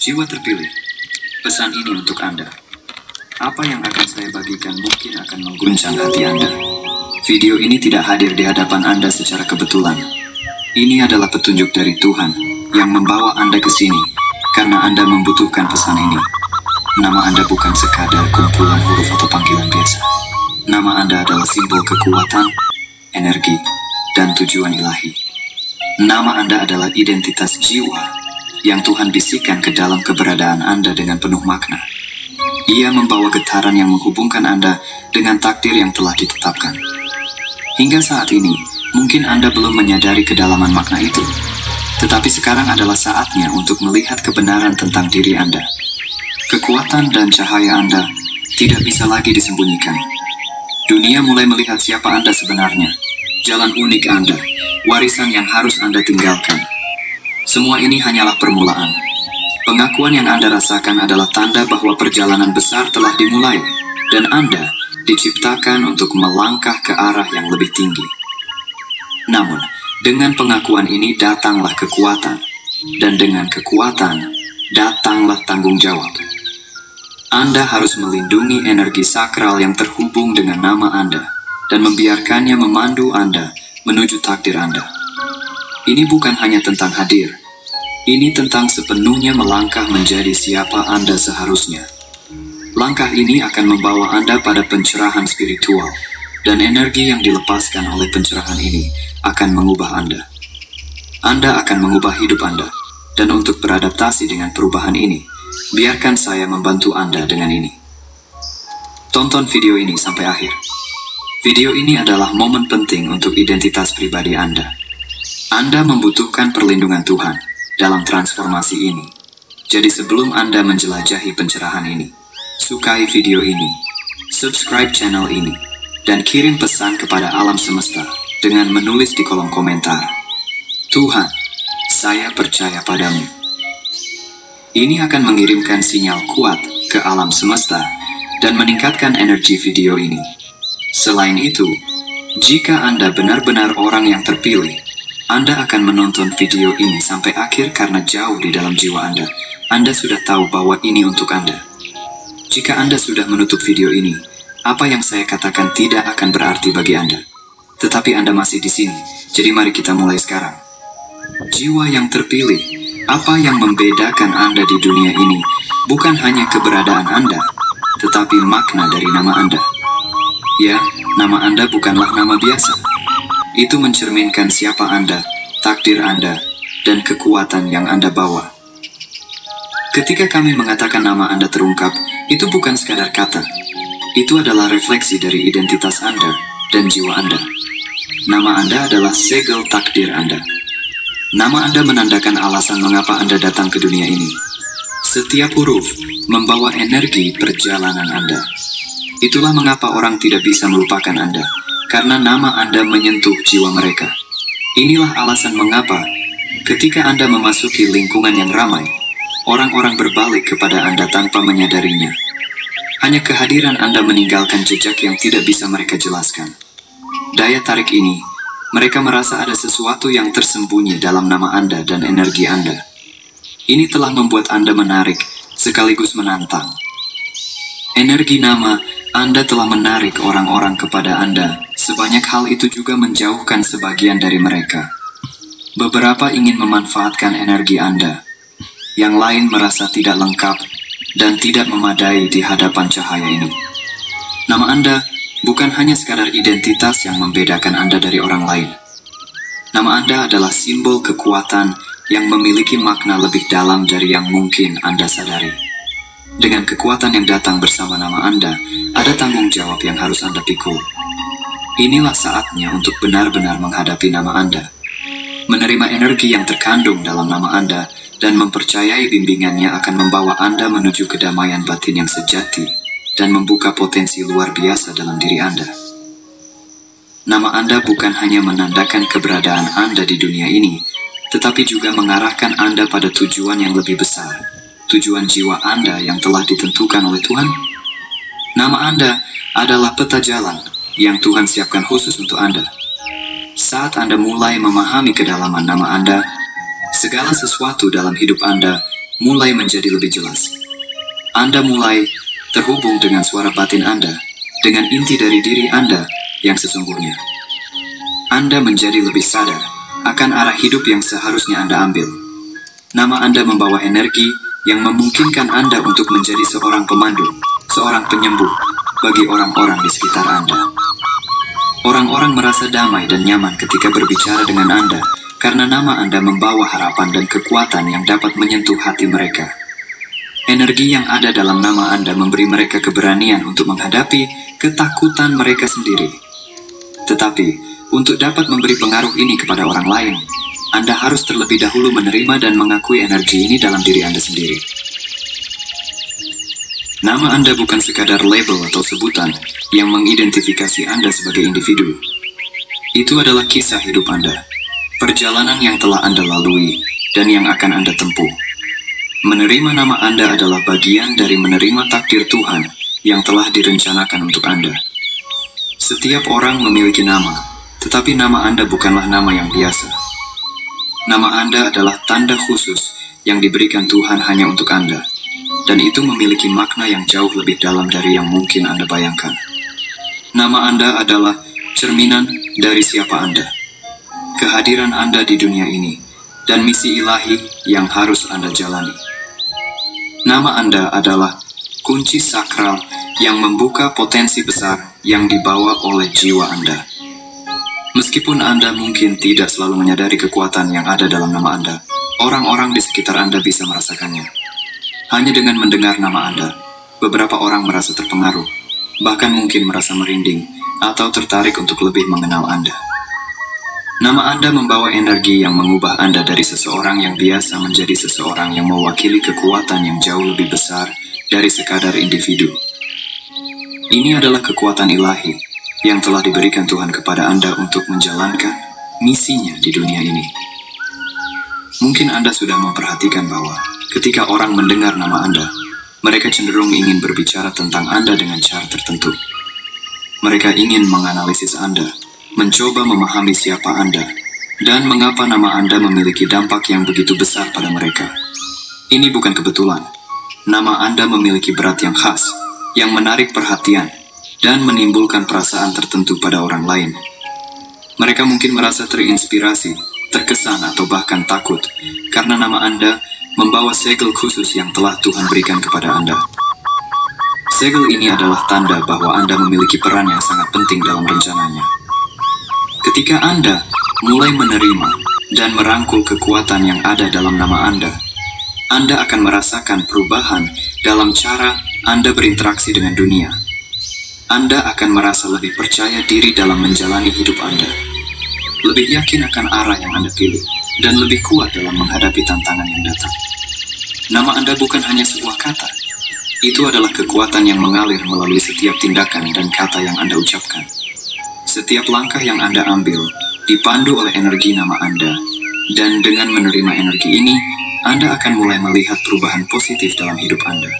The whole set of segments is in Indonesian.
Jiwa terpilih, pesan ini untuk Anda. Apa yang akan saya bagikan mungkin akan mengguncang hati Anda. Video ini tidak hadir di hadapan Anda secara kebetulan. Ini adalah petunjuk dari Tuhan yang membawa Anda ke sini karena Anda membutuhkan pesan ini. Nama Anda bukan sekadar kumpulan huruf atau panggilan biasa. Nama Anda adalah simbol kekuatan, energi, dan tujuan ilahi. Nama Anda adalah identitas jiwa yang Tuhan bisikan ke dalam keberadaan Anda dengan penuh makna. Ia membawa getaran yang menghubungkan Anda dengan takdir yang telah ditetapkan. Hingga saat ini, mungkin Anda belum menyadari kedalaman makna itu. Tetapi sekarang adalah saatnya untuk melihat kebenaran tentang diri Anda. Kekuatan dan cahaya Anda tidak bisa lagi disembunyikan. Dunia mulai melihat siapa Anda sebenarnya. Jalan unik Anda, warisan yang harus Anda tinggalkan. Semua ini hanyalah permulaan. Pengakuan yang Anda rasakan adalah tanda bahwa perjalanan besar telah dimulai, dan Anda diciptakan untuk melangkah ke arah yang lebih tinggi. Namun, dengan pengakuan ini datanglah kekuatan, dan dengan kekuatan datanglah tanggung jawab. Anda harus melindungi energi sakral yang terhubung dengan nama Anda, dan membiarkannya memandu Anda menuju takdir Anda. Ini bukan hanya tentang hadir, ini tentang sepenuhnya melangkah menjadi siapa Anda seharusnya. Langkah ini akan membawa Anda pada pencerahan spiritual, dan energi yang dilepaskan oleh pencerahan ini akan mengubah Anda. Anda akan mengubah hidup Anda, dan untuk beradaptasi dengan perubahan ini, biarkan saya membantu Anda dengan ini. Tonton video ini sampai akhir. Video ini adalah momen penting untuk identitas pribadi Anda. Anda membutuhkan perlindungan Tuhan dalam transformasi ini. Jadi sebelum Anda menjelajahi pencerahan ini, sukai video ini, subscribe channel ini, dan kirim pesan kepada alam semesta dengan menulis di kolom komentar, "Tuhan, saya percaya padamu." Ini akan mengirimkan sinyal kuat ke alam semesta dan meningkatkan energi video ini. Selain itu, jika Anda benar-benar orang yang terpilih, Anda akan menonton video ini sampai akhir karena jauh di dalam jiwa Anda sudah tahu bahwa ini untuk Anda. Jika Anda sudah menutup video ini, apa yang saya katakan tidak akan berarti bagi Anda. Tetapi Anda masih di sini, jadi mari kita mulai sekarang. Jiwa yang terpilih, apa yang membedakan Anda di dunia ini bukan hanya keberadaan Anda, tetapi makna dari nama Anda. Ya, nama Anda bukanlah nama biasa. Itu mencerminkan siapa Anda, takdir Anda, dan kekuatan yang Anda bawa. Ketika kami mengatakan nama Anda terungkap, itu bukan sekadar kata. Itu adalah refleksi dari identitas Anda dan jiwa Anda. Nama Anda adalah segel takdir Anda. Nama Anda menandakan alasan mengapa Anda datang ke dunia ini. Setiap huruf membawa energi perjalanan Anda. Itulah mengapa orang tidak bisa melupakan Anda, karena nama Anda menyentuh jiwa mereka. Inilah alasan mengapa ketika Anda memasuki lingkungan yang ramai, orang-orang berbalik kepada Anda tanpa menyadarinya. Hanya kehadiran Anda meninggalkan jejak yang tidak bisa mereka jelaskan. Daya tarik ini, mereka merasa ada sesuatu yang tersembunyi dalam nama Anda dan energi Anda. Ini telah membuat Anda menarik sekaligus menantang. Energi nama Anda telah menarik orang-orang kepada Anda. Sebanyak hal itu juga menjauhkan sebagian dari mereka. Beberapa ingin memanfaatkan energi Anda. Yang lain merasa tidak lengkap dan tidak memadai di hadapan cahaya ini. Nama Anda bukan hanya sekadar identitas yang membedakan Anda dari orang lain. Nama Anda adalah simbol kekuatan yang memiliki makna lebih dalam dari yang mungkin Anda sadari. Dengan kekuatan yang datang bersama nama Anda, ada tanggung jawab yang harus Anda pikul. Inilah saatnya untuk benar-benar menghadapi nama Anda, menerima energi yang terkandung dalam nama Anda, dan mempercayai bimbingannya akan membawa Anda menuju kedamaian batin yang sejati, dan membuka potensi luar biasa dalam diri Anda. Nama Anda bukan hanya menandakan keberadaan Anda di dunia ini, tetapi juga mengarahkan Anda pada tujuan yang lebih besar, tujuan jiwa Anda yang telah ditentukan oleh Tuhan. Nama Anda adalah peta jalan yang Tuhan siapkan khusus untuk Anda. Saat Anda mulai memahami kedalaman nama Anda, segala sesuatu dalam hidup Anda mulai menjadi lebih jelas. Anda mulai terhubung dengan suara batin Anda, dengan inti dari diri Anda yang sesungguhnya. Anda menjadi lebih sadar akan arah hidup yang seharusnya Anda ambil. Nama Anda membawa energi yang memungkinkan Anda untuk menjadi seorang pemandu, seorang penyembuh bagi orang-orang di sekitar Anda. Orang-orang merasa damai dan nyaman ketika berbicara dengan Anda karena nama Anda membawa harapan dan kekuatan yang dapat menyentuh hati mereka. Energi yang ada dalam nama Anda memberi mereka keberanian untuk menghadapi ketakutan mereka sendiri. Tetapi, untuk dapat memberi pengaruh ini kepada orang lain, Anda harus terlebih dahulu menerima dan mengakui energi ini dalam diri Anda sendiri. Nama Anda bukan sekadar label atau sebutan yang mengidentifikasi Anda sebagai individu. Itu adalah kisah hidup Anda, perjalanan yang telah Anda lalui dan yang akan Anda tempuh. Menerima nama Anda adalah bagian dari menerima takdir Tuhan yang telah direncanakan untuk Anda. Setiap orang memiliki nama, tetapi nama Anda bukanlah nama yang biasa. Nama Anda adalah tanda khusus yang diberikan Tuhan hanya untuk Anda, dan itu memiliki makna yang jauh lebih dalam dari yang mungkin Anda bayangkan. Nama Anda adalah cerminan dari siapa Anda, kehadiran Anda di dunia ini, dan misi ilahi yang harus Anda jalani. Nama Anda adalah kunci sakral yang membuka potensi besar yang dibawa oleh jiwa Anda. Meskipun Anda mungkin tidak selalu menyadari kekuatan yang ada dalam nama Anda, orang-orang di sekitar Anda bisa merasakannya. Hanya dengan mendengar nama Anda, beberapa orang merasa terpengaruh, bahkan mungkin merasa merinding atau tertarik untuk lebih mengenal Anda. Nama Anda membawa energi yang mengubah Anda dari seseorang yang biasa menjadi seseorang yang mewakili kekuatan yang jauh lebih besar dari sekadar individu. Ini adalah kekuatan ilahi yang telah diberikan Tuhan kepada Anda untuk menjalankan misinya di dunia ini. Mungkin Anda sudah memperhatikan bahwa ketika orang mendengar nama Anda, mereka cenderung ingin berbicara tentang Anda dengan cara tertentu. Mereka ingin menganalisis Anda, mencoba memahami siapa Anda, dan mengapa nama Anda memiliki dampak yang begitu besar pada mereka. Ini bukan kebetulan. Nama Anda memiliki berat yang khas, yang menarik perhatian, dan menimbulkan perasaan tertentu pada orang lain. Mereka mungkin merasa terinspirasi, terkesan, atau bahkan takut, karena nama Anda membawa segel khusus yang telah Tuhan berikan kepada Anda. Segel ini adalah tanda bahwa Anda memiliki peran yang sangat penting dalam rencananya. Ketika Anda mulai menerima dan merangkul kekuatan yang ada dalam nama Anda akan merasakan perubahan dalam cara Anda berinteraksi dengan dunia. Anda akan merasa lebih percaya diri dalam menjalani hidup Anda, lebih yakin akan arah yang Anda pilih, dan lebih kuat dalam menghadapi tantangan yang datang. Nama Anda bukan hanya sebuah kata. Itu adalah kekuatan yang mengalir melalui setiap tindakan dan kata yang Anda ucapkan. Setiap langkah yang Anda ambil dipandu oleh energi nama Anda, dan dengan menerima energi ini, Anda akan mulai melihat perubahan positif dalam hidup Anda.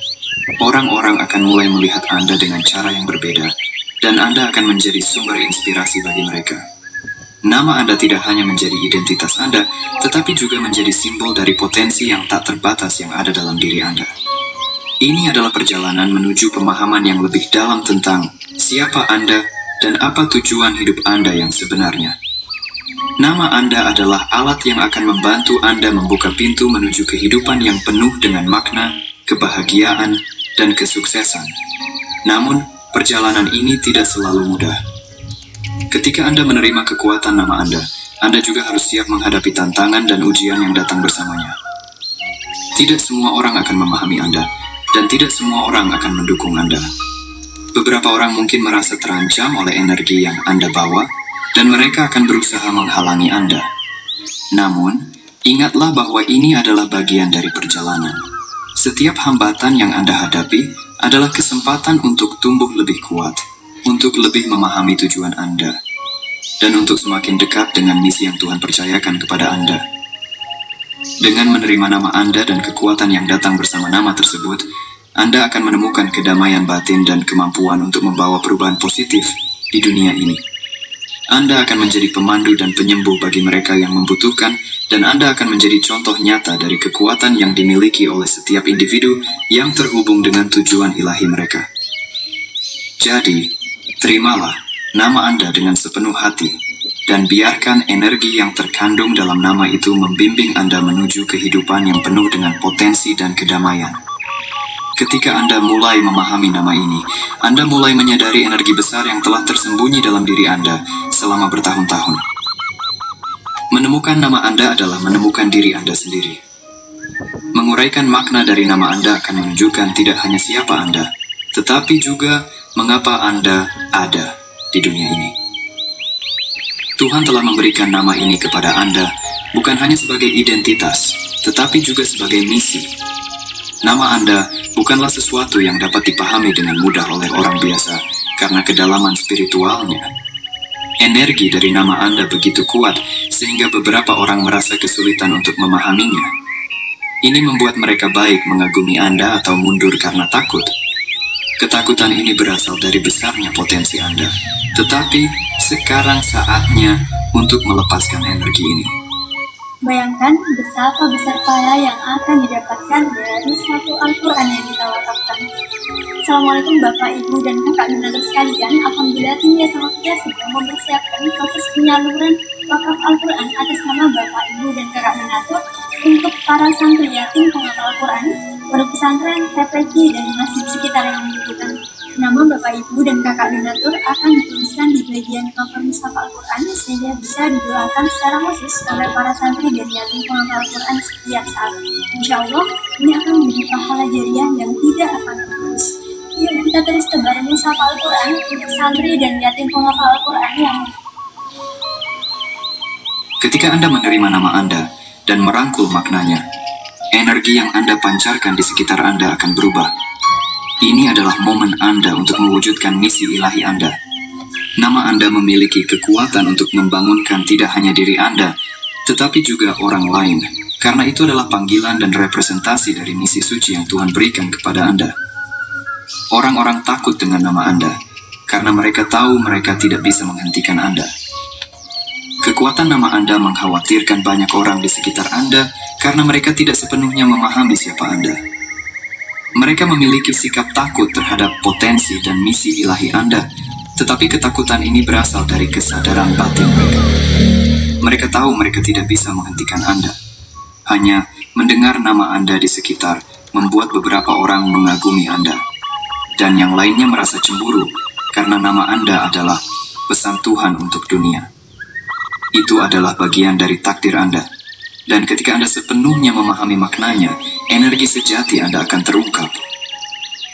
Orang-orang akan mulai melihat Anda dengan cara yang berbeda, dan Anda akan menjadi sumber inspirasi bagi mereka. Nama Anda tidak hanya menjadi identitas Anda, tetapi juga menjadi simbol dari potensi yang tak terbatas yang ada dalam diri Anda. Ini adalah perjalanan menuju pemahaman yang lebih dalam tentang siapa Anda dan apa tujuan hidup Anda yang sebenarnya. Nama Anda adalah alat yang akan membantu Anda membuka pintu menuju kehidupan yang penuh dengan makna, kebahagiaan, dan kesuksesan. Namun, perjalanan ini tidak selalu mudah. Ketika Anda menerima kekuatan nama Anda juga harus siap menghadapi tantangan dan ujian yang datang bersamanya. Tidak semua orang akan memahami Anda, dan tidak semua orang akan mendukung Anda. Beberapa orang mungkin merasa terancam oleh energi yang Anda bawa, dan mereka akan berusaha menghalangi Anda. Namun, ingatlah bahwa ini adalah bagian dari perjalanan. Setiap hambatan yang Anda hadapi adalah kesempatan untuk tumbuh lebih kuat, untuk lebih memahami tujuan Anda, dan untuk semakin dekat dengan misi yang Tuhan percayakan kepada Anda. Dengan menerima nama Anda dan kekuatan yang datang bersama nama tersebut, Anda akan menemukan kedamaian batin dan kemampuan untuk membawa perubahan positif di dunia ini. Anda akan menjadi pemandu dan penyembuh bagi mereka yang membutuhkan, dan Anda akan menjadi contoh nyata dari kekuatan yang dimiliki oleh setiap individu yang terhubung dengan tujuan ilahi mereka. Jadi, terimalah nama Anda dengan sepenuh hati, dan biarkan energi yang terkandung dalam nama itu membimbing Anda menuju kehidupan yang penuh dengan potensi dan kedamaian. Ketika Anda mulai memahami nama ini, Anda mulai menyadari energi besar yang telah tersembunyi dalam diri Anda selama bertahun-tahun. Menemukan nama Anda adalah menemukan diri Anda sendiri. Menguraikan makna dari nama Anda akan menunjukkan tidak hanya siapa Anda, tetapi juga mengapa Anda ada di dunia ini. Tuhan telah memberikan nama ini kepada Anda bukan hanya sebagai identitas, tetapi juga sebagai misi. Nama Anda bukanlah sesuatu yang dapat dipahami dengan mudah oleh orang biasa karena kedalaman spiritualnya. Energi dari nama Anda begitu kuat sehingga beberapa orang merasa kesulitan untuk memahaminya. Ini membuat mereka baik mengagumi Anda atau mundur karena takut. Ketakutan ini berasal dari besarnya potensi Anda. Tetapi sekarang saatnya untuk melepaskan energi ini. Bayangkan betapa besar pahala yang akan didapatkan dari satu Al-Quran yang kita wakafkan. Assalamualaikum Bapak, Ibu, dan Kakak donatur sekalian. Alhamdulillah tim Yayasan Wakia sedang mempersiapkan proses penyaluran wakaf Al-Quran atas nama Bapak, Ibu, dan Kakak donatur untuk para santri yatim penghafal Al-Quran, pondok pesantren, TPQ, dan masjid sekitar yang membutuhkan. Nama Bapak, Ibu, dan Kakak donatur akan dituliskan di bagian cover mushaf Al-Quran sehingga bisa didoakan secara khusus oleh para santri dan yatim penghafal Al-Quran setiap saat. Insya Allah, ini akan menjadi pahala jariah yang tidak akan terputus. Yuk kita terus tebar mushaf Al-Quran untuk santri dan yatim penghafal Al-Quran yang... Ketika Anda menerima nama Anda dan merangkul maknanya, energi yang Anda pancarkan di sekitar Anda akan berubah. Ini adalah momen Anda untuk mewujudkan misi ilahi Anda. Nama Anda memiliki kekuatan untuk membangunkan tidak hanya diri Anda, tetapi juga orang lain, karena itu adalah panggilan dan representasi dari misi suci yang Tuhan berikan kepada Anda. Orang-orang takut dengan nama Anda, karena mereka tahu mereka tidak bisa menghentikan Anda. Kekuatan nama Anda mengkhawatirkan banyak orang di sekitar Anda, karena mereka tidak sepenuhnya memahami siapa Anda. Mereka memiliki sikap takut terhadap potensi dan misi ilahi Anda, tetapi ketakutan ini berasal dari kesadaran batin mereka. Mereka tahu mereka tidak bisa menghentikan Anda. Hanya mendengar nama Anda di sekitar membuat beberapa orang mengagumi Anda, dan yang lainnya merasa cemburu karena nama Anda adalah pesan Tuhan untuk dunia. Itu adalah bagian dari takdir Anda. Dan ketika Anda sepenuhnya memahami maknanya, energi sejati Anda akan terungkap.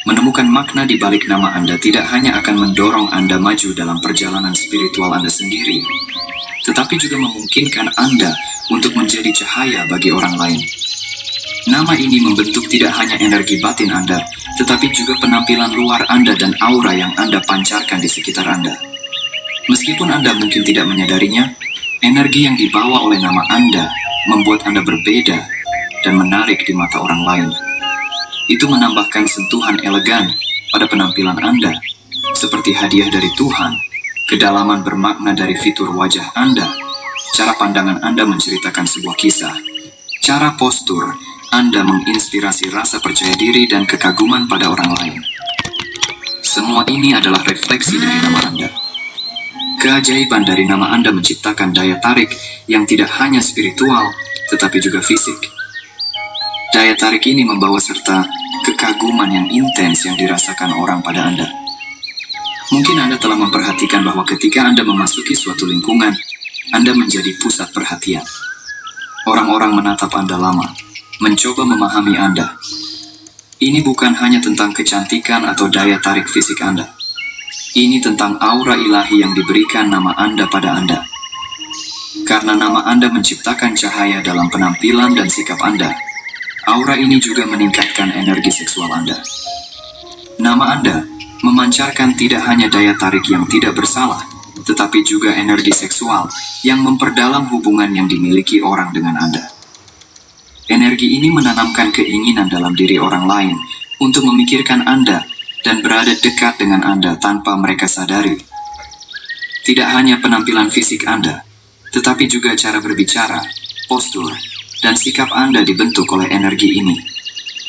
Menemukan makna di balik nama Anda tidak hanya akan mendorong Anda maju dalam perjalanan spiritual Anda sendiri, tetapi juga memungkinkan Anda untuk menjadi cahaya bagi orang lain. Nama ini membentuk tidak hanya energi batin Anda, tetapi juga penampilan luar Anda dan aura yang Anda pancarkan di sekitar Anda. Meskipun Anda mungkin tidak menyadarinya, energi yang dibawa oleh nama Anda membuat Anda berbeda dan menarik di mata orang lain. Itu menambahkan sentuhan elegan pada penampilan Anda, seperti hadiah dari Tuhan, kedalaman bermakna dari fitur wajah Anda, cara pandangan Anda menceritakan sebuah kisah, cara postur Anda menginspirasi rasa percaya diri dan kekaguman pada orang lain. Semua ini adalah refleksi dari nama Anda. Keajaiban dari nama Anda menciptakan daya tarik yang tidak hanya spiritual, tetapi juga fisik. Daya tarik ini membawa serta kekaguman yang intens yang dirasakan orang pada Anda. Mungkin Anda telah memperhatikan bahwa ketika Anda memasuki suatu lingkungan, Anda menjadi pusat perhatian. Orang-orang menatap Anda lama, mencoba memahami Anda. Ini bukan hanya tentang kecantikan atau daya tarik fisik Anda. Ini tentang aura ilahi yang diberikan nama Anda pada Anda. Karena nama Anda menciptakan cahaya dalam penampilan dan sikap Anda, aura ini juga meningkatkan energi seksual Anda. Nama Anda memancarkan tidak hanya daya tarik yang tidak bersalah, tetapi juga energi seksual yang memperdalam hubungan yang dimiliki orang dengan Anda. Energi ini menanamkan keinginan dalam diri orang lain untuk memikirkan Anda dan berada dekat dengan Anda tanpa mereka sadari. Tidak hanya penampilan fisik Anda, tetapi juga cara berbicara, postur, dan sikap Anda dibentuk oleh energi ini.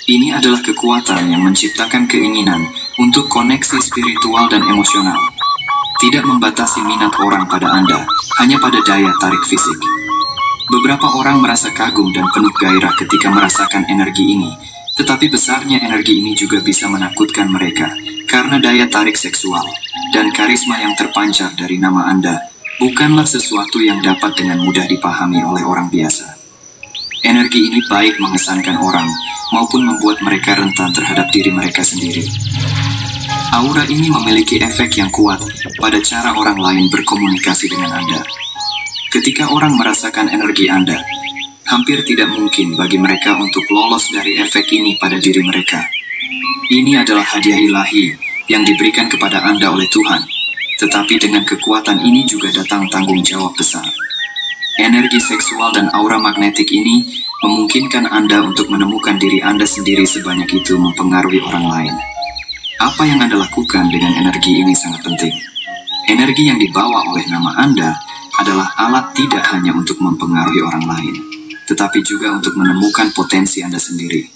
Ini adalah kekuatan yang menciptakan keinginan untuk koneksi spiritual dan emosional. Tidak membatasi minat orang pada Anda, hanya pada daya tarik fisik. Beberapa orang merasa kagum dan penuh gairah ketika merasakan energi ini, tetapi besarnya energi ini juga bisa menakutkan mereka, karena daya tarik seksual dan karisma yang terpancar dari nama Anda bukanlah sesuatu yang dapat dengan mudah dipahami oleh orang biasa. Energi ini baik mengesankan orang, maupun membuat mereka rentan terhadap diri mereka sendiri. Aura ini memiliki efek yang kuat pada cara orang lain berkomunikasi dengan Anda. Ketika orang merasakan energi Anda, hampir tidak mungkin bagi mereka untuk lolos dari efek ini pada diri mereka. Ini adalah hadiah ilahi yang diberikan kepada Anda oleh Tuhan, tetapi dengan kekuatan ini juga datang tanggung jawab besar. Energi seksual dan aura magnetik ini memungkinkan Anda untuk menemukan diri Anda sendiri sebanyak itu mempengaruhi orang lain. Apa yang Anda lakukan dengan energi ini sangat penting. Energi yang dibawa oleh nama Anda adalah alat tidak hanya untuk mempengaruhi orang lain, tetapi juga untuk menemukan potensi Anda sendiri.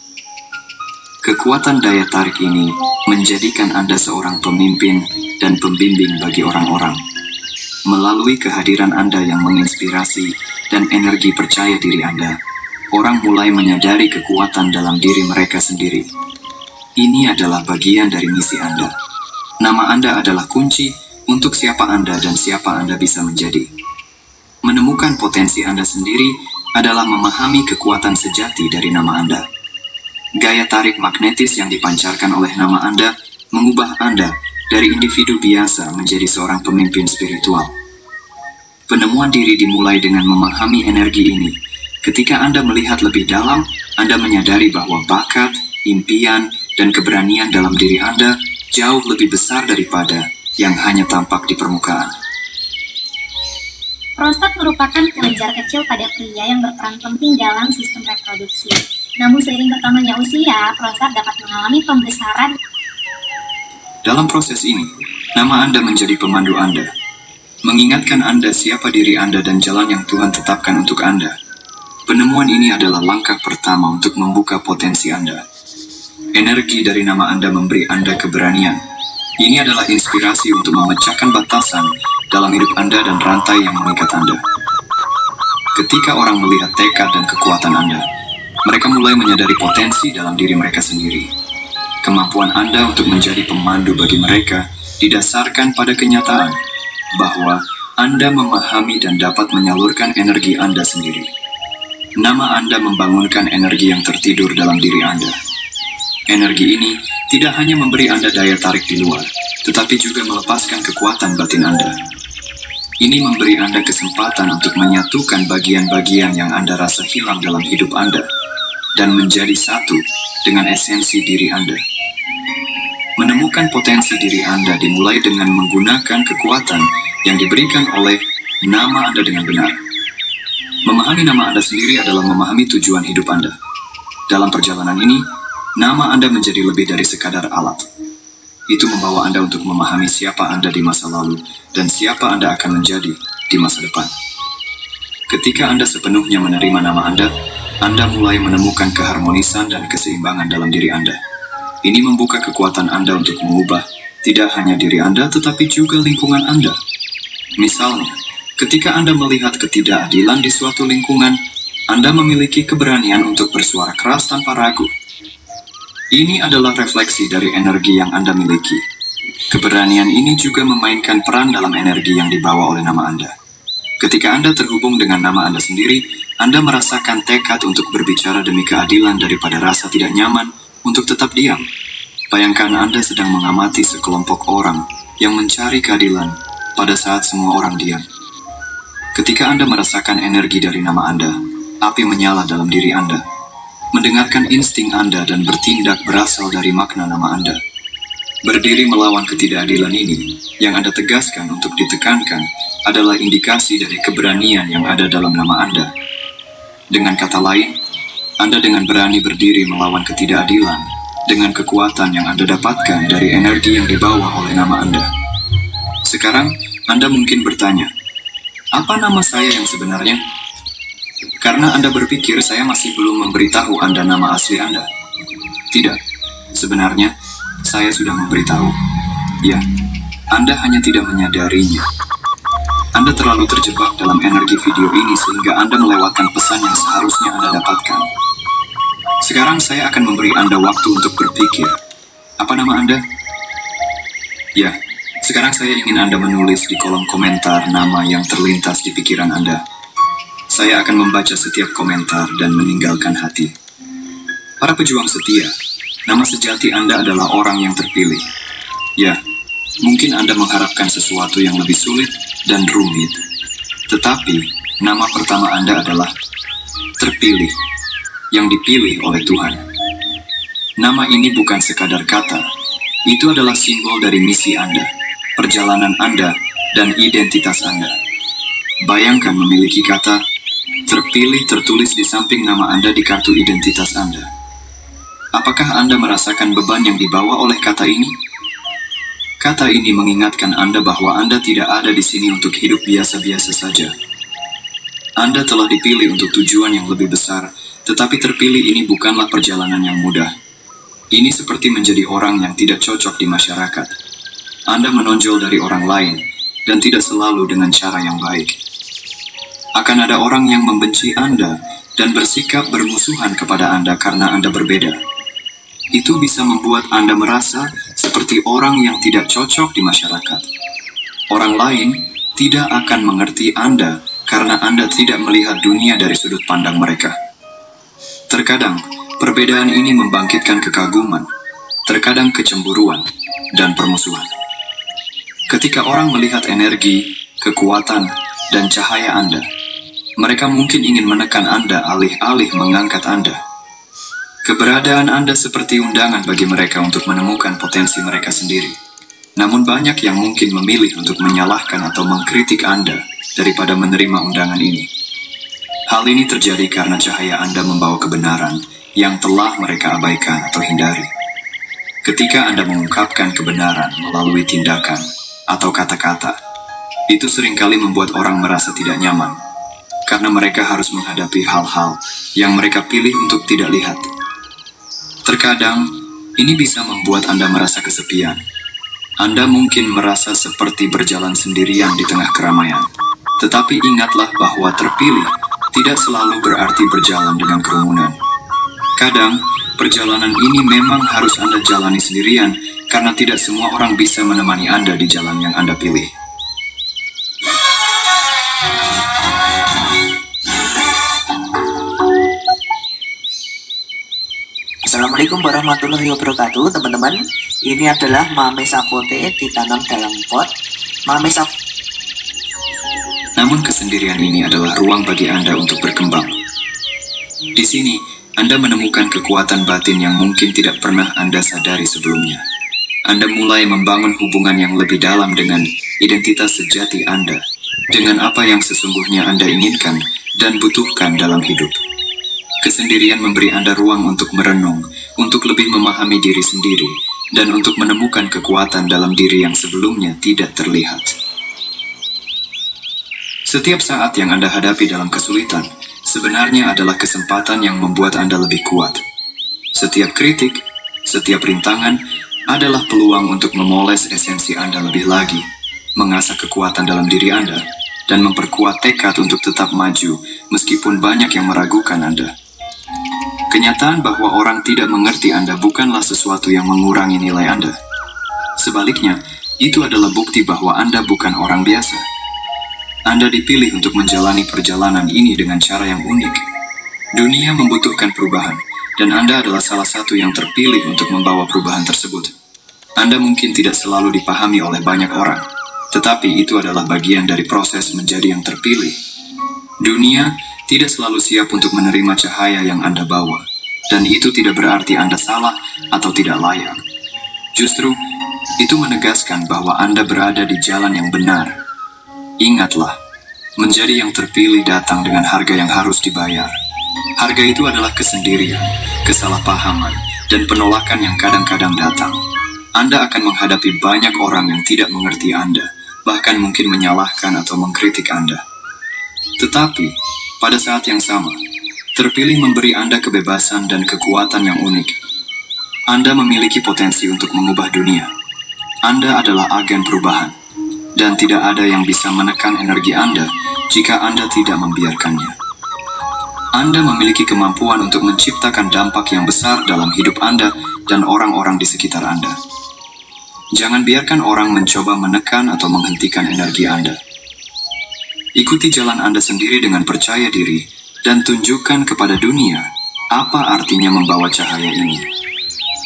Kekuatan daya tarik ini menjadikan Anda seorang pemimpin dan pembimbing bagi orang-orang. Melalui kehadiran Anda yang menginspirasi dan energi percaya diri Anda, orang mulai menyadari kekuatan dalam diri mereka sendiri. Ini adalah bagian dari misi Anda. Nama Anda adalah kunci untuk siapa Anda dan siapa Anda bisa menjadi. Menemukan potensi Anda sendiri adalah memahami kekuatan sejati dari nama Anda. Gaya tarik magnetis yang dipancarkan oleh nama Anda mengubah Anda dari individu biasa menjadi seorang pemimpin spiritual. Penemuan diri dimulai dengan memahami energi ini. Ketika Anda melihat lebih dalam, Anda menyadari bahwa bakat, impian, dan keberanian dalam diri Anda jauh lebih besar daripada yang hanya tampak di permukaan. Prostat merupakan kelenjar kecil pada pria yang berperan penting dalam sistem reproduksi. Namun seiring bertambahnya usia, prostat dapat mengalami pembesaran. Dalam proses ini, nama Anda menjadi pemandu Anda, mengingatkan Anda siapa diri Anda dan jalan yang Tuhan tetapkan untuk Anda. Penemuan ini adalah langkah pertama untuk membuka potensi Anda. Energi dari nama Anda memberi Anda keberanian. Ini adalah inspirasi untuk memecahkan batasan dalam hidup Anda dan rantai yang mengikat Anda. Ketika orang melihat tekad dan kekuatan Anda, mereka mulai menyadari potensi dalam diri mereka sendiri. Kemampuan Anda untuk menjadi pemandu bagi mereka didasarkan pada kenyataan bahwa Anda memahami dan dapat menyalurkan energi Anda sendiri. Nama Anda membangunkan energi yang tertidur dalam diri Anda. Energi ini tidak hanya memberi Anda daya tarik di luar, tetapi juga melepaskan kekuatan batin Anda. Ini memberi Anda kesempatan untuk menyatukan bagian-bagian yang Anda rasa hilang dalam hidup Anda dan menjadi satu dengan esensi diri Anda. Menemukan potensi diri Anda dimulai dengan menggunakan kekuatan yang diberikan oleh nama Anda dengan benar. Memahami nama Anda sendiri adalah memahami tujuan hidup Anda. Dalam perjalanan ini, nama Anda menjadi lebih dari sekadar alat. Itu membawa Anda untuk memahami siapa Anda di masa lalu dan siapa Anda akan menjadi di masa depan. Ketika Anda sepenuhnya menerima nama Anda mulai menemukan keharmonisan dan keseimbangan dalam diri Anda. Ini membuka kekuatan Anda untuk mengubah tidak hanya diri Anda, tetapi juga lingkungan Anda. Misalnya, ketika Anda melihat ketidakadilan di suatu lingkungan, Anda memiliki keberanian untuk bersuara keras tanpa ragu. Ini adalah refleksi dari energi yang Anda miliki. Keberanian ini juga memainkan peran dalam energi yang dibawa oleh nama Anda. Ketika Anda terhubung dengan nama Anda sendiri, Anda merasakan tekad untuk berbicara demi keadilan daripada rasa tidak nyaman untuk tetap diam. Bayangkan Anda sedang mengamati sekelompok orang yang mencari keadilan pada saat semua orang diam. Ketika Anda merasakan energi dari nama Anda, api menyala dalam diri Anda. Mendengarkan insting Anda dan bertindak berasal dari makna nama Anda. Berdiri melawan ketidakadilan ini, yang Anda tegaskan untuk ditekankan, adalah indikasi dari keberanian yang ada dalam nama Anda. Dengan kata lain, Anda dengan berani berdiri melawan ketidakadilan, dengan kekuatan yang Anda dapatkan dari energi yang dibawa oleh nama Anda. Sekarang, Anda mungkin bertanya, apa nama saya yang sebenarnya? Karena Anda berpikir saya masih belum memberitahu Anda nama asli Anda. Tidak, sebenarnya saya sudah memberitahu. Ya, Anda hanya tidak menyadarinya. Anda terlalu terjebak dalam energi video ini sehingga Anda melewatkan pesan yang seharusnya Anda dapatkan. Sekarang saya akan memberi Anda waktu untuk berpikir. Apa nama Anda? Ya, sekarang saya ingin Anda menulis di kolom komentar nama yang terlintas di pikiran Anda. Saya akan membaca setiap komentar dan meninggalkan hati. Para pejuang setia, nama sejati Anda adalah orang yang terpilih. Ya, mungkin Anda mengharapkan sesuatu yang lebih sulit dan rumit. Tetapi, nama pertama Anda adalah terpilih, yang dipilih oleh Tuhan. Nama ini bukan sekadar kata, itu adalah simbol dari misi Anda, perjalanan Anda, dan identitas Anda. Bayangkan memiliki kata terpilih tertulis di samping nama Anda di kartu identitas Anda. Apakah Anda merasakan beban yang dibawa oleh kata ini? Kata ini mengingatkan Anda bahwa Anda tidak ada di sini untuk hidup biasa-biasa saja. Anda telah dipilih untuk tujuan yang lebih besar, tetapi terpilih ini bukanlah perjalanan yang mudah. Ini seperti menjadi orang yang tidak cocok di masyarakat. Anda menonjol dari orang lain, dan tidak selalu dengan cara yang baik. Akan ada orang yang membenci Anda, dan bersikap bermusuhan kepada Anda karena Anda berbeda. Itu bisa membuat Anda merasa seperti orang yang tidak cocok di masyarakat. Orang lain tidak akan mengerti Anda karena Anda tidak melihat dunia dari sudut pandang mereka. Terkadang, perbedaan ini membangkitkan kekaguman, terkadang kecemburuan, dan permusuhan. Ketika orang melihat energi, kekuatan, dan cahaya Anda, mereka mungkin ingin menekan Anda alih-alih mengangkat Anda. Keberadaan Anda seperti undangan bagi mereka untuk menemukan potensi mereka sendiri. Namun banyak yang mungkin memilih untuk menyalahkan atau mengkritik Anda daripada menerima undangan ini. Hal ini terjadi karena cahaya Anda membawa kebenaran yang telah mereka abaikan atau hindari. Ketika Anda mengungkapkan kebenaran melalui tindakan atau kata-kata, itu seringkali membuat orang merasa tidak nyaman, karena mereka harus menghadapi hal-hal yang mereka pilih untuk tidak lihat. Terkadang, ini bisa membuat Anda merasa kesepian. Anda mungkin merasa seperti berjalan sendirian di tengah keramaian. Tetapi ingatlah bahwa terpilih tidak selalu berarti berjalan dengan kerumunan. Kadang, perjalanan ini memang harus Anda jalani sendirian karena tidak semua orang bisa menemani Anda di jalan yang Anda pilih. Assalamualaikum warahmatullahi wabarakatuh, teman-teman. Ini adalah mame sapote ditanam dalam pot. Namun kesendirian ini adalah ruang bagi Anda untuk berkembang. Di sini, Anda menemukan kekuatan batin yang mungkin tidak pernah Anda sadari sebelumnya. Anda mulai membangun hubungan yang lebih dalam dengan identitas sejati Anda, dengan apa yang sesungguhnya Anda inginkan dan butuhkan dalam hidup. Kesendirian memberi Anda ruang untuk merenung, untuk lebih memahami diri sendiri, dan untuk menemukan kekuatan dalam diri yang sebelumnya tidak terlihat. Setiap saat yang Anda hadapi dalam kesulitan, sebenarnya adalah kesempatan yang membuat Anda lebih kuat. Setiap kritik, setiap rintangan, adalah peluang untuk memoles esensi Anda lebih lagi, mengasah kekuatan dalam diri Anda, dan memperkuat tekad untuk tetap maju, meskipun banyak yang meragukan Anda. Kenyataan bahwa orang tidak mengerti Anda bukanlah sesuatu yang mengurangi nilai Anda. Sebaliknya, itu adalah bukti bahwa Anda bukan orang biasa. Anda dipilih untuk menjalani perjalanan ini dengan cara yang unik. Dunia membutuhkan perubahan, dan Anda adalah salah satu yang terpilih untuk membawa perubahan tersebut. Anda mungkin tidak selalu dipahami oleh banyak orang, tetapi itu adalah bagian dari proses menjadi yang terpilih. Dunia tidak selalu siap untuk menerima cahaya yang Anda bawa, dan itu tidak berarti Anda salah atau tidak layak. Justru, itu menegaskan bahwa Anda berada di jalan yang benar. Ingatlah, menjadi yang terpilih datang dengan harga yang harus dibayar. Harga itu adalah kesendirian, kesalahpahaman, dan penolakan yang kadang-kadang datang. Anda akan menghadapi banyak orang yang tidak mengerti Anda, bahkan mungkin menyalahkan atau mengkritik Anda. Tetapi, pada saat yang sama, terpilih memberi Anda kebebasan dan kekuatan yang unik. Anda memiliki potensi untuk mengubah dunia. Anda adalah agen perubahan, dan tidak ada yang bisa menekan energi Anda jika Anda tidak membiarkannya. Anda memiliki kemampuan untuk menciptakan dampak yang besar dalam hidup Anda dan orang-orang di sekitar Anda. Jangan biarkan orang mencoba menekan atau menghentikan energi Anda. Ikuti jalan Anda sendiri dengan percaya diri dan tunjukkan kepada dunia apa artinya membawa cahaya ini.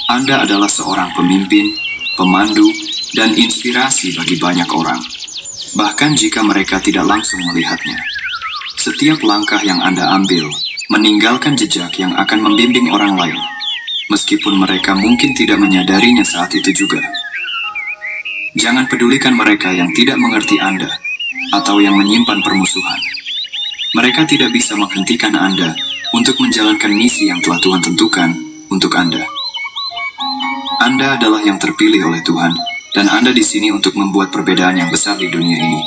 Anda adalah seorang pemimpin, pemandu, dan inspirasi bagi banyak orang, bahkan jika mereka tidak langsung melihatnya. Setiap langkah yang Anda ambil meninggalkan jejak yang akan membimbing orang lain, meskipun mereka mungkin tidak menyadarinya saat itu juga. Jangan pedulikan mereka yang tidak mengerti Anda atau yang menyimpan permusuhan. Mereka tidak bisa menghentikan Anda untuk menjalankan misi yang telah Tuhan tentukan untuk Anda. Anda adalah yang terpilih oleh Tuhan, dan Anda di sini untuk membuat perbedaan yang besar di dunia ini.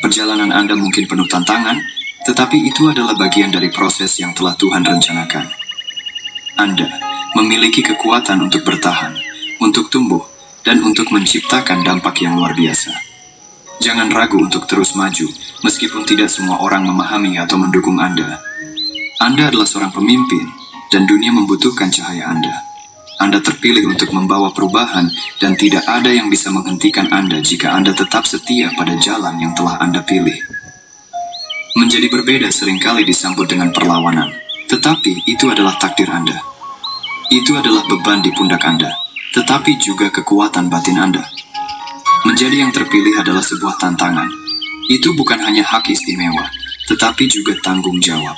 Perjalanan Anda mungkin penuh tantangan, tetapi itu adalah bagian dari proses yang telah Tuhan rencanakan. Anda memiliki kekuatan untuk bertahan, untuk tumbuh, dan untuk menciptakan dampak yang luar biasa. Jangan ragu untuk terus maju, meskipun tidak semua orang memahami atau mendukung Anda. Anda adalah seorang pemimpin, dan dunia membutuhkan cahaya Anda. Anda terpilih untuk membawa perubahan, dan tidak ada yang bisa menghentikan Anda jika Anda tetap setia pada jalan yang telah Anda pilih. Menjadi berbeda seringkali disambut dengan perlawanan, tetapi itu adalah takdir Anda. Itu adalah beban di pundak Anda, tetapi juga kekuatan batin Anda. Menjadi yang terpilih adalah sebuah tantangan. Itu bukan hanya hak istimewa, tetapi juga tanggung jawab.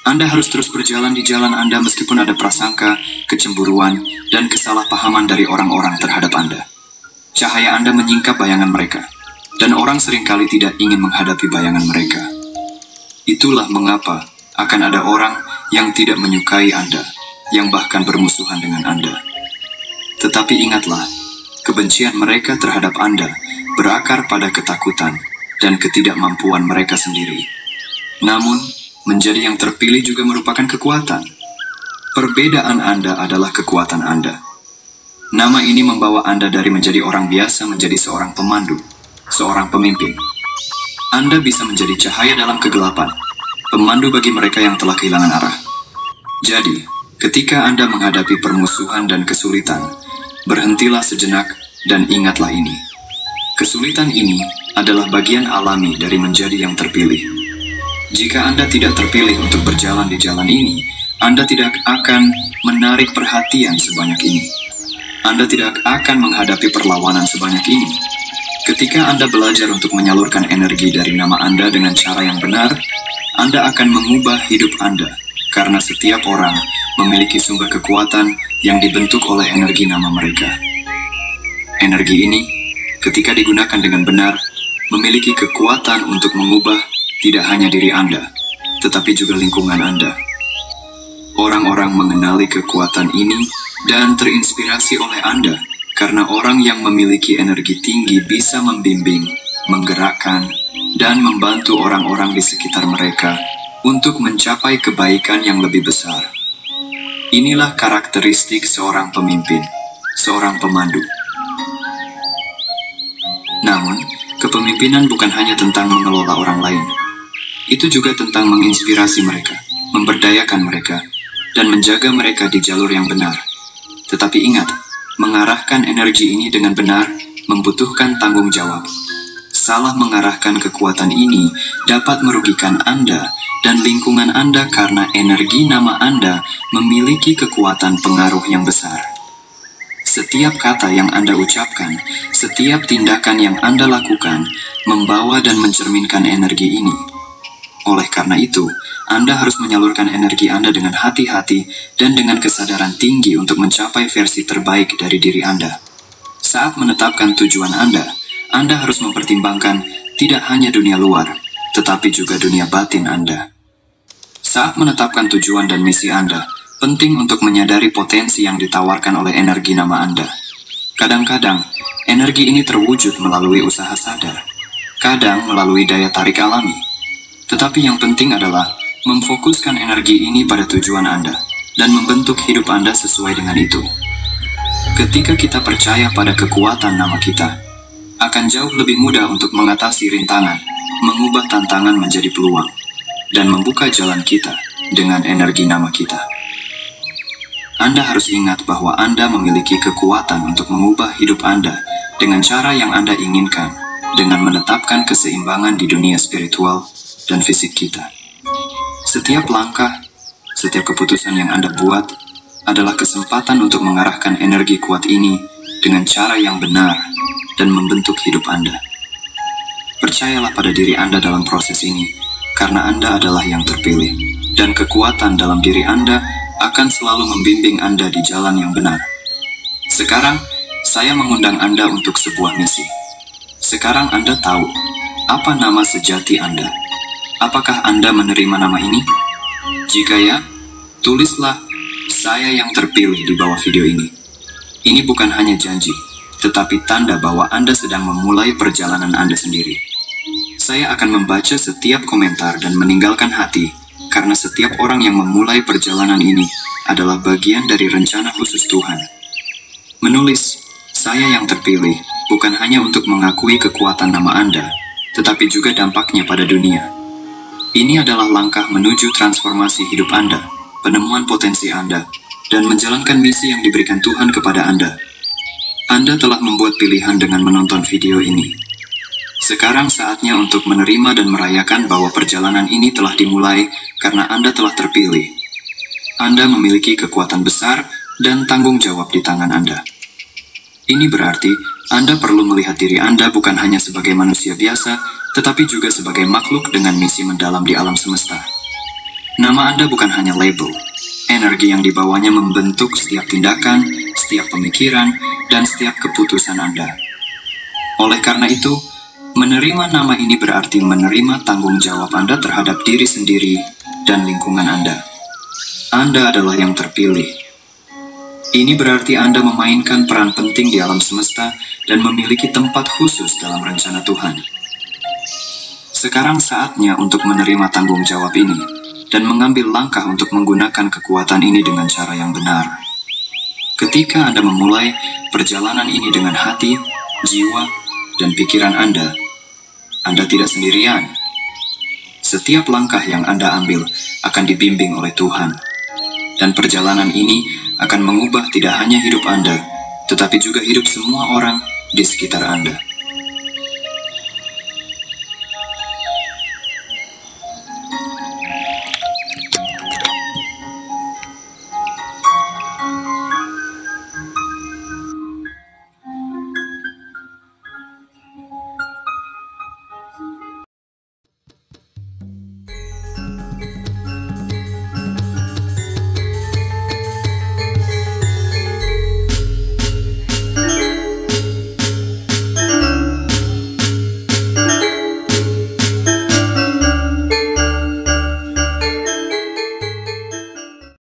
Anda harus terus berjalan di jalan Anda meskipun ada prasangka, kecemburuan, dan kesalahpahaman dari orang-orang terhadap Anda. Cahaya Anda menyingkap bayangan mereka, dan orang seringkali tidak ingin menghadapi bayangan mereka. Itulah mengapa akan ada orang yang tidak menyukai Anda, yang bahkan bermusuhan dengan Anda. Tetapi ingatlah, kebencian mereka terhadap Anda berakar pada ketakutan dan ketidakmampuan mereka sendiri. Namun, menjadi yang terpilih juga merupakan kekuatan. Perbedaan Anda adalah kekuatan Anda. Nama ini membawa Anda dari menjadi orang biasa menjadi seorang pemandu, seorang pemimpin. Anda bisa menjadi cahaya dalam kegelapan, pemandu bagi mereka yang telah kehilangan arah. Jadi, ketika Anda menghadapi permusuhan dan kesulitan, berhentilah sejenak dan ingatlah ini. Kesulitan ini adalah bagian alami dari menjadi yang terpilih. Jika Anda tidak terpilih untuk berjalan di jalan ini, Anda tidak akan menarik perhatian sebanyak ini. Anda tidak akan menghadapi perlawanan sebanyak ini. Ketika Anda belajar untuk menyalurkan energi dari nama Anda dengan cara yang benar, Anda akan mengubah hidup Anda, karena setiap orang memiliki sumber kekuatan yang dibentuk oleh energi nama mereka. Energi ini, ketika digunakan dengan benar, memiliki kekuatan untuk mengubah tidak hanya diri Anda, tetapi juga lingkungan Anda. Orang-orang mengenali kekuatan ini dan terinspirasi oleh Anda, karena orang yang memiliki energi tinggi bisa membimbing, menggerakkan, dan membantu orang-orang di sekitar mereka untuk mencapai kebaikan yang lebih besar. Inilah karakteristik seorang pemimpin, seorang pemandu. Namun, kepemimpinan bukan hanya tentang mengelola orang lain. Itu juga tentang menginspirasi mereka, memberdayakan mereka, dan menjaga mereka di jalur yang benar. Tetapi ingat, mengarahkan energi ini dengan benar membutuhkan tanggung jawab. Salah mengarahkan kekuatan ini dapat merugikan Anda dan lingkungan Anda karena energi nama Anda memiliki kekuatan pengaruh yang besar. Setiap kata yang Anda ucapkan, setiap tindakan yang Anda lakukan, membawa dan mencerminkan energi ini. Oleh karena itu, Anda harus menyalurkan energi Anda dengan hati-hati dan dengan kesadaran tinggi untuk mencapai versi terbaik dari diri Anda. Saat menetapkan tujuan Anda harus mempertimbangkan tidak hanya dunia luar, tetapi juga dunia batin Anda. Saat menetapkan tujuan dan misi Anda, penting untuk menyadari potensi yang ditawarkan oleh energi nama Anda. Kadang-kadang, Energi ini terwujud melalui usaha sadar, kadang melalui daya tarik alami. Tetapi yang penting adalah memfokuskan energi ini pada tujuan Anda dan membentuk hidup Anda sesuai dengan itu. Ketika kita percaya pada kekuatan nama kita, akan jauh lebih mudah untuk mengatasi rintangan, mengubah tantangan menjadi peluang, dan membuka jalan kita dengan energi nama kita. Anda harus ingat bahwa Anda memiliki kekuatan untuk mengubah hidup Anda dengan cara yang Anda inginkan, dengan menetapkan keseimbangan di dunia spiritual dan fisik kita. Setiap langkah, setiap keputusan yang Anda buat adalah kesempatan untuk mengarahkan energi kuat ini dengan cara yang benar dan membentuk hidup Anda. Percayalah pada diri Anda dalam proses ini, karena Anda adalah yang terpilih, dan kekuatan dalam diri Anda akan selalu membimbing Anda di jalan yang benar. Sekarang, saya mengundang Anda untuk sebuah misi. Sekarang Anda tahu apa nama sejati Anda. Apakah Anda menerima nama ini? Jika ya, tulislah "Saya yang terpilih" di bawah video ini. Ini bukan hanya janji, tetapi tanda bahwa Anda sedang memulai perjalanan Anda sendiri. Saya akan membaca setiap komentar dan meninggalkan hati, karena setiap orang yang memulai perjalanan ini adalah bagian dari rencana khusus Tuhan. Menulis "Saya yang terpilih" bukan hanya untuk mengakui kekuatan nama Anda, tetapi juga dampaknya pada dunia. Ini adalah langkah menuju transformasi hidup Anda, penemuan potensi Anda, dan menjalankan misi yang diberikan Tuhan kepada Anda. Anda telah membuat pilihan dengan menonton video ini. Sekarang saatnya untuk menerima dan merayakan bahwa perjalanan ini telah dimulai karena Anda telah terpilih. Anda memiliki kekuatan besar dan tanggung jawab di tangan Anda. Ini berarti Anda perlu melihat diri Anda bukan hanya sebagai manusia biasa, tetapi juga sebagai makhluk dengan misi mendalam di alam semesta. Nama Anda bukan hanya label. Energi yang dibawanya membentuk setiap tindakan, setiap pemikiran, dan setiap keputusan Anda. Oleh karena itu, menerima nama ini berarti menerima tanggung jawab Anda terhadap diri sendiri dan lingkungan Anda. Anda adalah yang terpilih. Ini berarti Anda memainkan peran penting di alam semesta dan memiliki tempat khusus dalam rencana Tuhan. Sekarang saatnya untuk menerima tanggung jawab ini dan mengambil langkah untuk menggunakan kekuatan ini dengan cara yang benar. Ketika Anda memulai perjalanan ini dengan hati, jiwa, dan pikiran Anda tidak sendirian. Setiap langkah yang Anda ambil akan dibimbing oleh Tuhan. Dan perjalanan ini akan mengubah tidak hanya hidup Anda, tetapi juga hidup semua orang di sekitar Anda.